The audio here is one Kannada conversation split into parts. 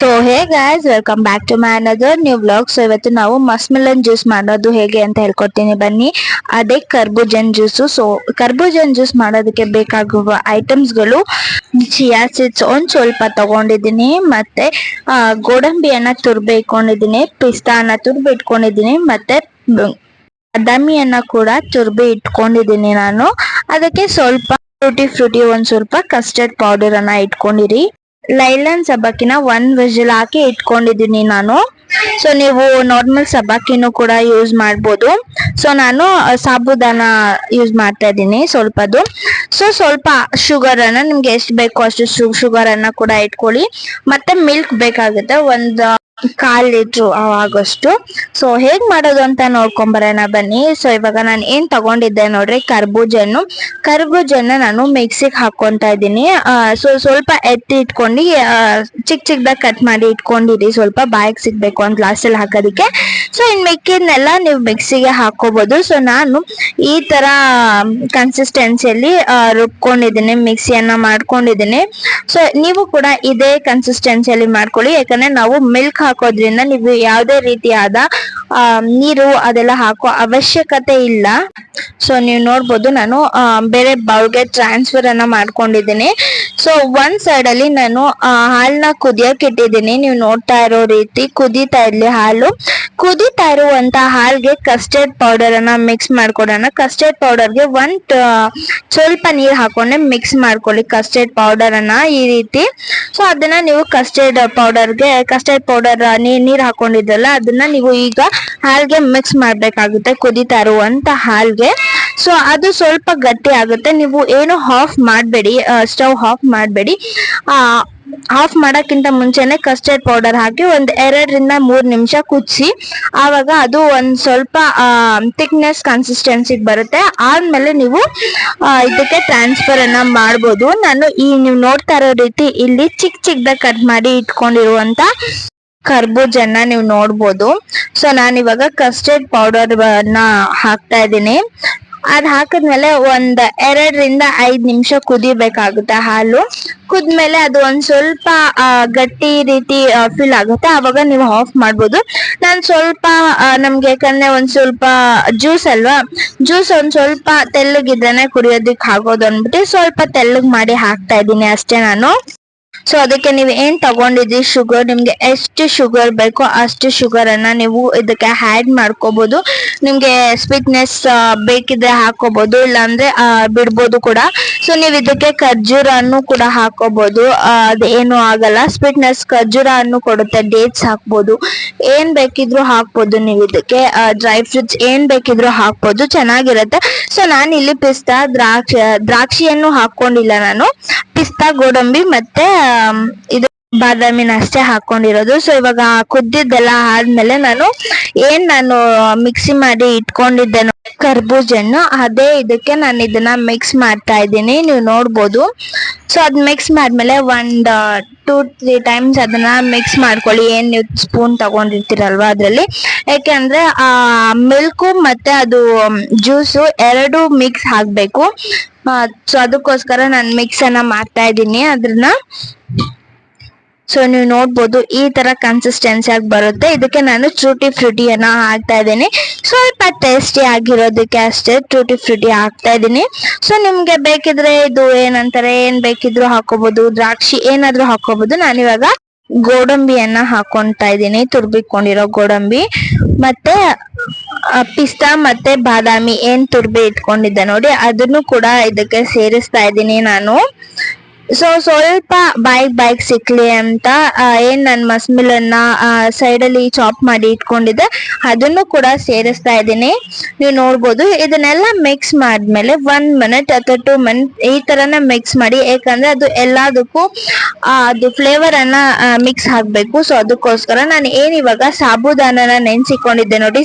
So hey guys, welcome back to my another new vlog. So ಇವತ್ತು ನಾವು ಮಸ್ಕ್ ಮೆಲನ್ ಜ್ಯೂಸ್ ಮಾಡೋದು ಹೇಗೆ ಅಂತ ಹೇಳ್ಕೊಡ್ತೀನಿ ಬನ್ನಿ. ಅದೇ ಕರ್ಬೂಜನ್ ಜ್ಯೂಸು. ಸೊ ಕರ್ಬೂಜನ್ ಜ್ಯೂಸ್ ಮಾಡೋದಕ್ಕೆ ಬೇಕಾಗುವ ಐಟಮ್ಸ್ಗಳು: ಚಿಯಾ ಸೀಡ್ಸ್ ಒಂದ್ ಸ್ವಲ್ಪ ತಗೊಂಡಿದ್ದೀನಿ, ಮತ್ತೆ ಗೋಡಂಬಿಯನ್ನ ತುರ್ಬಿ ಇಟ್ಕೊಂಡಿದ್ದೀನಿ, ಪಿಸ್ತಾನ ತುರ್ಬಿ ಇಟ್ಕೊಂಡಿದ್ದೀನಿ, ಮತ್ತೆ ಬಾದಾಮಿಯನ್ನ ಕೂಡ ತುರ್ಬಿ ಇಟ್ಕೊಂಡಿದ್ದೀನಿ ನಾನು. ಅದಕ್ಕೆ ಸ್ವಲ್ಪ ಫ್ರೂಟಿ ಒಂದ್ ಸ್ವಲ್ಪ ಕಸ್ಟರ್ಡ್ ಪೌಡರ್ ಅನ್ನ ಇಟ್ಕೊಂಡಿರಿ. ಲೈಲನ್ ಸಬ್ಬಕ್ಕಿನ 1 ವಿಜಿಲ್ ಹಾಕಿ ಇಟ್ಕೊಂಡಿದ್ದೀನಿ ನಾನು. ಸೊ ನೀವು ನಾರ್ಮಲ್ ಸಬ್ಬಕ್ಕಿನೂ ಕೂಡ ಯೂಸ್ ಮಾಡ್ಬೋದು. ಸೊ ನಾನು ಸಾಬುದಾನ ಯೂಸ್ ಮಾಡ್ತಾ ಇದ್ದೀನಿ ಸ್ವಲ್ಪದು. ಸೊ ಸ್ವಲ್ಪ ಶುಗರ್ ಅನ್ನ ನಿಮ್ಗೆ ಎಷ್ಟು ಬೇಕೋ ಅಷ್ಟು ಶುಗರ್ ಅನ್ನ ಕೂಡ ಇಟ್ಕೊಳ್ಳಿ. ಮತ್ತೆ ಮಿಲ್ಕ್ ಬೇಕಾಗುತ್ತೆ, 1/4 ಲೀಟ್ರು ಆಗೋಷ್ಟು. ಸೊ ಹೇಗ್ ಮಾಡೋದು ಅಂತ ನೋಡ್ಕೊಂಬರೋಣ ಬನ್ನಿ. ಸೊ ಇವಾಗ ನಾನು ಏನ್ ತಗೊಂಡಿದ್ದೆ ನೋಡ್ರಿ, ಕರ್ಬೂಜನ್ನ ನಾನು ಮಿಕ್ಸಿಗೆ ಹಾಕೊಂತ ಇದ್ದೀನಿ. ಸೊ ಸ್ವಲ್ಪ ಎತ್ತಿ ಇಟ್ಕೊಂಡು ಚಿಕ್ಕದಾಗಿ ಕಟ್ ಮಾಡಿ ಇಟ್ಕೊಂಡಿರಿ, ಸ್ವಲ್ಪ ಬಾಯಿಗೆ ಸಿಗ್ಬೇಕು ಅಂತ ಲಾಸ್ಟ್ ಅಲ್ಲಿ ಹಾಕೋದಿಕ್ಕೆ. ಸೊ ಇನ್ ಮಿಕ್ಕಿದ್ನೆಲ್ಲ ನೀವು ಮಿಕ್ಸಿಗೆ ಹಾಕೋಬಹುದು. ಸೊ ನಾನು ಈ ತರ ಕನ್ಸಿಸ್ಟೆನ್ಸಿಯಲ್ಲಿ ರುಬ್ಕೊಂಡಿದ್ದೀನಿ, ಮಿಕ್ಸಿಯನ್ನ ಮಾಡ್ಕೊಂಡಿದ್ದೀನಿ. ಸೊ ನೀವು ಕೂಡ ಇದೇ ಕನ್ಸಿಸ್ಟೆನ್ಸಿಯಲ್ಲಿ ಮಾಡ್ಕೊಳ್ಳಿ, ಯಾಕಂದ್ರೆ ನಾವು ಮಿಲ್ಕ್ ಹಾಕೋದ್ರಿಂದ ನೀವು ಯಾವುದೇ ರೀತಿಯಾದ ನೀರು ಅದೆಲ್ಲ ಹಾಕೋ ಅವಶ್ಯಕತೆ ಇಲ್ಲ. ಸೊ ನೀವು ನೋಡ್ಬೋದು ನಾನು ಬೇರೆ ಬೌಲ್ಗೆ ಟ್ರಾನ್ಸ್ಫರ್ ಅನ್ನ ಮಾಡ್ಕೊಂಡಿದ್ದೀನಿ. ಸೊ ಒಂದ್ ಸೈಡ್ ಅಲ್ಲಿ ನಾನು ಹಾಲನ್ನ ಕುದಿಯಕ್ಕೆ ಇಟ್ಟಿದ್ದೀನಿ. ನೀವು ನೋಡ್ತಾ ಇರೋ ರೀತಿ ಕುದೀತಾ ಇರ್ಲಿ ಹಾಲು. ಕುದೀತಾ ಇರುವಂತ ಹಾಲ್ಗೆ ಕಸ್ಟರ್ಡ್ ಪೌಡರ್ ಅನ್ನ ಮಿಕ್ಸ್ ಮಾಡ್ಕೊಡೋಣ. ಕಸ್ಟರ್ಡ್ ಪೌಡರ್ಗೆ ಸ್ವಲ್ಪ ನೀರ್ ಹಾಕೊಂಡೆ ಮಿಕ್ಸ್ ಮಾಡ್ಕೊಳ್ಳಿ ಕಸ್ಟರ್ಡ್ ಪೌಡರ್ ಅನ್ನ ಈ ರೀತಿ. ಸೊ ಅದನ್ನ ನೀವು ಕಸ್ಟರ್ಡ್ ಪೌಡರ್ ನೀರ್ ಹಾಕೊಂಡಿದ್ರಲ್ಲ ಅದನ್ನ ನೀವು ಈಗ ಹಾಲ್ಗೆ ಮಿಕ್ಸ್ ಮಾಡ್ಬೇಕಾಗುತ್ತೆ, ಕುದೀತಾ ಇರುವಂತ ಹಾಲ್ಗೆ. ಸೊ ಅದು ಸ್ವಲ್ಪ ಗಟ್ಟಿ ಆಗುತ್ತೆ. ನೀವು ಏನು ಸ್ಟವ್ ಆಫ್ ಮಾಡಬೇಡಿ. ಆಫ್ ಮಾಡಕ್ಕಿಂತ ಮುಂಚೆನೆ ಕಸ್ಟರ್ಡ್ ಪೌಡರ್ ಹಾಕಿ 2 ರಿಂದ 3 ನಿಮಿಷ ಕುದಿಸಿ. ಆವಾಗ ಅದು ಒಂದ್ ಸ್ವಲ್ಪ ಥಿಕ್ನೆಸ್ ಕನ್ಸಿಸ್ಟೆನ್ಸಿಗೆ ಬರುತ್ತೆ. ಆದ್ಮೇಲೆ ನೀವು ಇದಕ್ಕೆ ಟ್ರಾನ್ಸ್ಫರ್ ಅನ್ನ ಮಾಡ್ಬೋದು. ನಾನು ನೀವು ನೋಡ್ತಾ ಇರೋ ರೀತಿ ಇಲ್ಲಿ ಚಿಕ್ಕದಾಗಿ ಕಟ್ ಮಾಡಿ ಇಟ್ಕೊಂಡಿರುವಂತ ಕರ್ಬೂಜನ್ನ ನೀವು ನೋಡ್ಬೋದು. ಸೊ ನಾನು ಇವಾಗ ಕಸ್ಟರ್ಡ್ ಪೌಡರ್ ನ ಹಾಕ್ತಾ ಇದ್ದೀನಿ. ಅದ್ ಹಾಕಿದ್ಮೇಲೆ 2 ರಿಂದ 5 ನಿಮಿಷ ಕುದಿಬೇಕಾಗುತ್ತೆ ಹಾಲು. ಕುದ್ಮೇಲೆ ಅದು ಒಂದ್ ಸ್ವಲ್ಪ ಗಟ್ಟಿ ರೀತಿ ಫೀಲ್ ಆಗುತ್ತೆ, ಅವಾಗ ನೀವು ಆಫ್ ಮಾಡ್ಬೋದು. ನಾನು ಸ್ವಲ್ಪ ನಮ್ಗೆ ಯಾಕಂದ್ರೆ ಒಂದ್ ಸ್ವಲ್ಪ ಜ್ಯೂಸ್ ಅಲ್ವಾ, ಜ್ಯೂಸ್ ಒಂದ್ ಸ್ವಲ್ಪ ತೆಳ್ಳಗಿದ್ರೇನೆ ಕುಡಿಯೋದಿಕ್ ಆಗೋದು ಅಂದ್ಬಿಟ್ಟು ಸ್ವಲ್ಪ ತೆಳ್ಳಗ್ ಮಾಡಿ ಹಾಕ್ತಾ ಇದ್ದೀನಿ ಅಷ್ಟೇ ನಾನು. ಸೊ ಅದಕ್ಕೆ ನೀವು ಏನ್ ತಗೊಂಡಿದ್ರಿ ಶುಗರ್, ನಿಮ್ಗೆ ಎಷ್ಟು ಶುಗರ್ ಬೇಕೋ ಅಷ್ಟು ಶುಗರ್ ಅನ್ನ ನೀವು ಇದಕ್ಕೆ ಆಡ್ ಮಾಡ್ಕೋಬಹುದು. ನಿಮ್ಗೆ ಸ್ವೀಟ್ನೆಸ್ ಬೇಕಿದ್ರೆ ಹಾಕೋಬಹುದು, ಇಲ್ಲಾಂದ್ರೆ ಬಿಡ್ಬೋದು ಕೂಡ. ಸೊ ನೀವು ಇದಕ್ಕೆ ಖರ್ಜೂರ ಹಣ್ಣು ಕೂಡ ಹಾಕೋಬಹುದು, ಅದೇನು ಆಗಲ್ಲ. ಸ್ವೀಟ್ನೆಸ್ ಖರ್ಜೂರ ಹಣ್ಣು ಕೊಡುತ್ತೆ, ಡೇಟ್ಸ್ ಹಾಕ್ಬೋದು, ಏನ್ ಬೇಕಿದ್ರು ಹಾಕ್ಬೋದು. ನೀವು ಇದಕ್ಕೆ ಡ್ರೈ ಫ್ರೂಟ್ಸ್ ಏನ್ ಬೇಕಿದ್ರು ಹಾಕ್ಬೋದು, ಚೆನ್ನಾಗಿರುತ್ತೆ. ಸೊ ನಾನು ಇಲ್ಲಿ ಪಿಸ್ತಾ ದ್ರಾಕ್ಷಿಯನ್ನು ಹಾಕೊಂಡಿಲ್ಲ, ನಾನು ಪಿಸ್ತಾ, ಗೋಡಂಬಿ ಮತ್ತೆ ಇದು ಬಾದಾಮಿನ ಅಷ್ಟೇ ಹಾಕೊಂಡಿರೋದು. ಸೊ ಇವಾಗ ಕುದ್ದಿದ್ದೆಲ್ಲ ಆದ್ಮೇಲೆ ನಾನು ಮಿಕ್ಸಿ ಮಾಡಿ ಇಟ್ಕೊಂಡಿದ್ದೆ ಕರ್ಬೂಜನ್ನು, ಅದೇ ಇದಕ್ಕೆ ನಾನು ಇದನ್ನ ಮಿಕ್ಸ್ ಮಾಡ್ತಾ ಇದ್ದೀನಿ, ನೀವು ನೋಡ್ಬೋದು. ಸೊ ಅದ್ ಮಿಕ್ಸ್ ಮಾಡ್ಮೇಲೆ 1-2-3 ಟೈಮ್ಸ್ ಅದನ್ನ ಮಿಕ್ಸ್ ಮಾಡ್ಕೊಳ್ಳಿ, ಏನ್ ನೀವು ಸ್ಪೂನ್ ತಗೊಂಡಿರ್ತೀರಲ್ವಾ ಅದ್ರಲ್ಲಿ. ಯಾಕೆಂದ್ರೆ ಮಿಲ್ಕು ಮತ್ತೆ ಅದು ಜ್ಯೂಸು 2 ಮಿಕ್ಸ್ ಆಗ್ಬೇಕು. ಸೊ ಅದಕ್ಕೋಸ್ಕರ ನಾನು ಮಿಕ್ಸ್ ಅನ್ನ ಮಾಡ್ತಾ ಇದ್ದೀನಿ ಅದನ್ನ. ಸೊ ನೀವು ನೋಡ್ಬೋದು ಈ ತರ ಕನ್ಸಿಸ್ಟೆನ್ಸಿ ಆಗಿ ಬರುತ್ತೆ. ಇದಕ್ಕೆ ನಾನು ಫ್ರೂಟಿಯನ್ನ ಹಾಕ್ತಾ ಇದ್ದೀನಿ, ಸ್ವಲ್ಪ ಟೇಸ್ಟಿ ಆಗಿರೋದಕ್ಕೆ ಅಷ್ಟೇ ಫ್ರೂಟಿ ಹಾಕ್ತಾ ಇದ್ದೀನಿ. ಸೊ ನಿಮ್ಗೆ ಬೇಕಿದ್ರೆ ಇದು ಏನ್ ಬೇಕಿದ್ರು ಹಾಕೋಬಹುದು, ದ್ರಾಕ್ಷಿ ಏನಾದ್ರೂ ಹಾಕೋಬಹುದು. ನಾನಿವಾಗ ಗೋಡಂಬಿಯನ್ನ ಹಾಕೊಂತಾ ಇದ್ದೀನಿ, ತುರ್ಬಿಕೊಂಡಿರೋ ಗೋಡಂಬಿ, ಮತ್ತೆ ಪಿಸ್ತಾ ಮತ್ತೆ ಬಾದಾಮಿ ಏನ್ ತುರ್ಬಿ ಇಟ್ಕೊಂಡಿದ್ದೆ ನೋಡಿ ಅದನ್ನು ಕೂಡ ಇದಕ್ಕೆ ಸೇರಿಸ್ತಾ ಇದ್ದೀನಿ ನಾನು. ಸೊ ಸ್ವಲ್ಪ ಬಾಯಿಗೆ ಸಿಕ್ಲಿ ಅಂತ ನನ್ ಮಸ್ಮಿಲನ್ನ ಸೈಡ್ ಅಲ್ಲಿ ಚಾಪ್ ಮಾಡಿ ಇಟ್ಕೊಂಡಿದ್ದೆ ಅದನ್ನು ಕೂಡ ಸೇರಿಸ್ತಾ ಇದ್ದೀನಿ, ನೀವು ನೋಡ್ಬೋದು. ಇದನ್ನೆಲ್ಲ ಮಿಕ್ಸ್ ಮಾಡಿದ್ಮೇಲೆ 1 ಮಿನಿಟ್ ಅಥವಾ 2 ಮಿನಿಟ್ ಈ ತರನ ಮಿಕ್ಸ್ ಮಾಡಿ, ಯಾಕಂದ್ರೆ ಅದು ಎಲ್ಲದಕ್ಕೂ ಅದು ಫ್ಲೇವರ್ ಅನ್ನ ಮಿಕ್ಸ್ ಆಗ್ಬೇಕು. ಸೊ ಅದಕ್ಕೋಸ್ಕರ ನಾನು ಇವಾಗ ಸಾಬುದಾನನ ನೆನ್ಸಿಕೊಂಡಿದ್ದೆ ನೋಡಿ,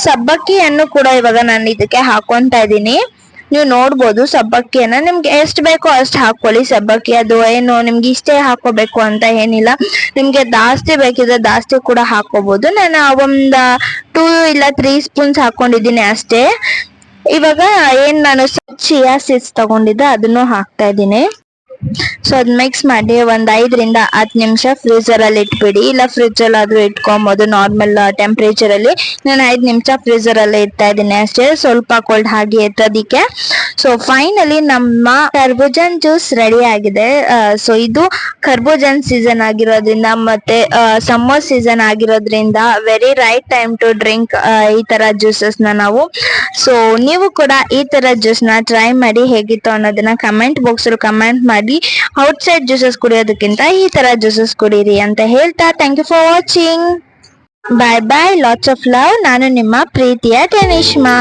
ಸಬ್ಬಕ್ಕಿಯನ್ನು ಕೂಡ ಇವಾಗ ನಾನು ಇದಕ್ಕೆ ಹಾಕೊಂತ ಇದ್ದೀನಿ. ನೀವು ನೋಡ್ಬೋದು ಸಬ್ಬಕ್ಕಿಯನ್ನ ನಿಮ್ಗೆ ಎಷ್ಟು ಬೇಕೋ ಅಷ್ಟು ಹಾಕೊಳ್ಳಿ. ಸಬ್ಬಕ್ಕಿ ಅದು ಏನು ನಿಮ್ಗೆ ಇಷ್ಟೇ ಹಾಕೋಬೇಕು ಅಂತ ಏನಿಲ್ಲ, ನಿಮ್ಗೆ ಜಾಸ್ತಿ ಬೇಕಿದ್ರೆ ಜಾಸ್ತಿ ಕೂಡ ಹಾಕೋಬಹುದು. ನಾನು 2 ಇಲ್ಲ 3 ಸ್ಪೂನ್ಸ್ ಹಾಕೊಂಡಿದ್ದೀನಿ ಅಷ್ಟೇ. ಇವಾಗ ನಾನು ಚಿಯಾ ಸೀಡ್ಸ್ ತಗೊಂಡಿದ್ದೆ ಅದನ್ನು ಹಾಕ್ತಾ ಇದ್ದೀನಿ. ಸೊ ಅದ್ ಮಿಕ್ಸ್ ಮಾಡಿ ಒಂದ್ 5 ರಿಂದ 10 ನಿಮಿಷ ಫ್ರೀಜರ್ ಅಲ್ಲಿ ಇಟ್ಬಿಡಿ, ಇಲ್ಲ ಫ್ರಿಜ್ ಅಲ್ಲಿ ಆದ್ರೂ ಇಟ್ಕೊಬಹುದು. ನಾರ್ಮಲ್ ಟೆಂಪರೇಚರ್ ಅಲ್ಲಿ ನಾನು 5 ನಿಮಿಷ ಫ್ರೀಜರ್ ಅಲ್ಲಿ ಇಡ್ತಾ ಇದ್ದೀನಿ ಅಷ್ಟೇ, ಸ್ವಲ್ಪ ಕೋಲ್ಡ್ ಹಾಗೆ ಎತ್ತೋದಿಕ್ಕೆ. ಸೊ ಫೈನಲಿ ನಮ್ಮ ಕರ್ಬೂಜನ್ ಜ್ಯೂಸ್ ರೆಡಿ ಆಗಿದೆ. ಸೊ ಇದು ಕರ್ಬೂಜನ್ ಸೀಸನ್ ಆಗಿರೋದ್ರಿಂದ ಮತ್ತೆ ಸಮ್ಮರ್ ಸೀಸನ್ ಆಗಿರೋದ್ರಿಂದ very right time to drink ಈ ತರ ಜ್ಯೂಸಸ್ ನಾವು. ಸೊ ನೀವು ಕೂಡ ಈ ತರ ಜ್ಯೂಸ್ ನ ಟ್ರೈ ಮಾಡಿ, ಹೇಗಿತ್ತು ಅನ್ನೋದನ್ನ ಕಮೆಂಟ್ ಬಾಕ್ಸ್ ಅಲ್ಲಿ ಕಮೆಂಟ್ ಮಾಡಿ. ಔಟ್ಸೈಡ್ ಜ್ಯೂಸಸ್ ಕುಡಿಯೋದಕ್ಕಿಂತ ಈ ತರ ಜ್ಯೂಸಸ್ ಕುಡೀರಿ ಅಂತ ಹೇಳ್ತಾ thank you for watching. Bye bye, lots of love. ನಾನು ನಿಮ್ಮ ಪ್ರೀತಿಯ ಟೆನಿಷ್ಮಾ.